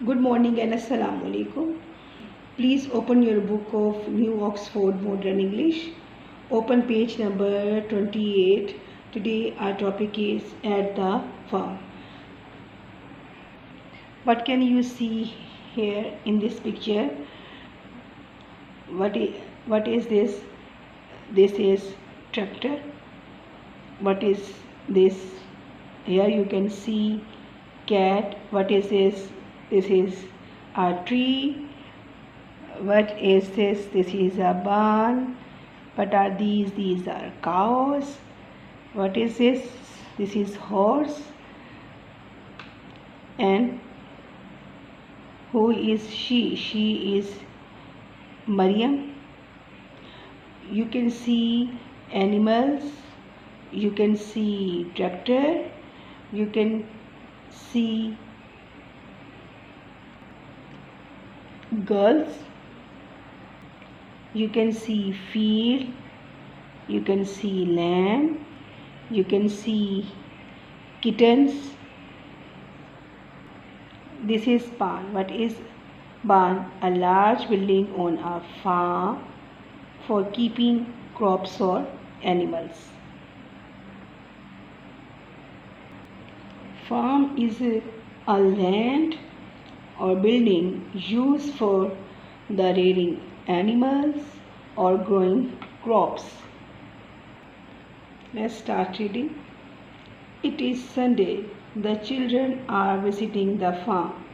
Good morning and Assalamu alaikum. Please open your book of New Oxford Modern English. Open page number 28. Today our topic is at the farm. What can you see here in this picture? What is this? This is tractor. What is this? Here you can see cat. What is this? This is a tree. What is this? This is a barn. What are these? These are cows. What is this? This is horse. And who is she? She is Maryam. You can see animals. You can see tractor. You can see girls. You can see field. You can see land. You can see kittens. This is barn. What is barn? A large building on a farm for keeping crops or animals. Farm is a land or building used for the rearing animals or growing crops. Let's start reading. It is Sunday. The children are visiting the farm.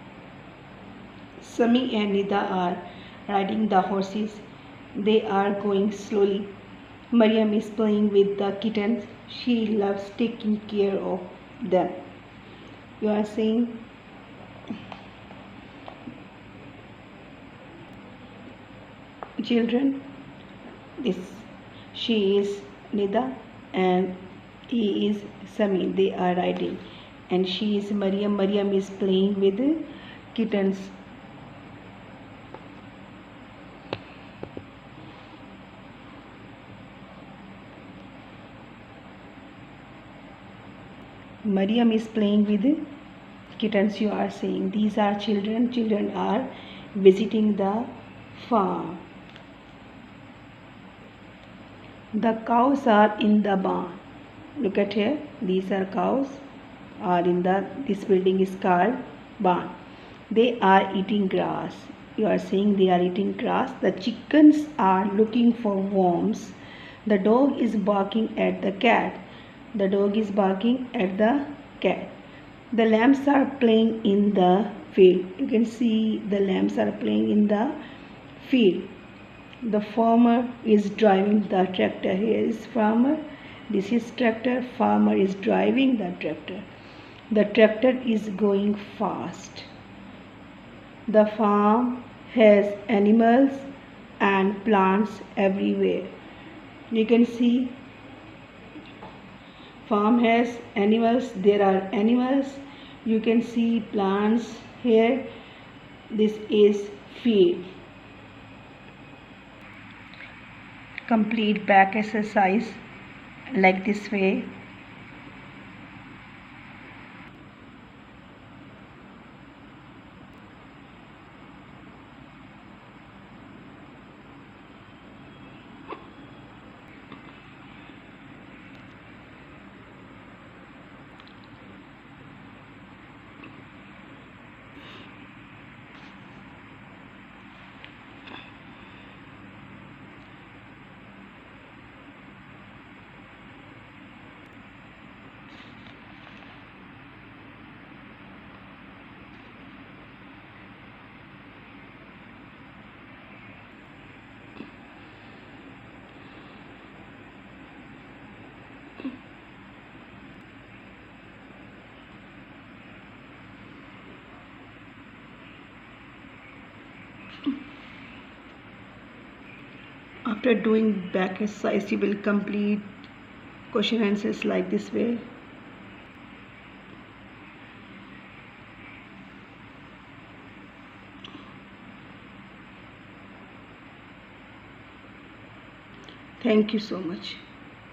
Sami and Nida are riding the horses. They are going slowly. Maryam is playing with the kittens. She loves taking care of them. You are seeing children. She is Nida and he is Sami. They are riding, and she is Maryam. Maryam is playing with kittens. Maryam is playing with kittens. You are saying these are children. Children are visiting the farm. The cows are in the barn. Look at here. These are cows. Are in this building is called barn. They are eating grass. You are saying they are eating grass. The chickens are looking for worms. The dog is barking at the cat. The dog is barking at the cat. The lambs are playing in the field. You can see the lambs are playing in the field. The farmer is driving the tractor. Here is farmer. This is tractor. Farmer is driving the tractor. The tractor is going fast. The farm has animals and plants everywhere. You can see farm has animals. There are animals. You can see plants here. This is field. Complete back exercise like this way. After doing back exercise, you will complete question answers like this way. Thank you so much.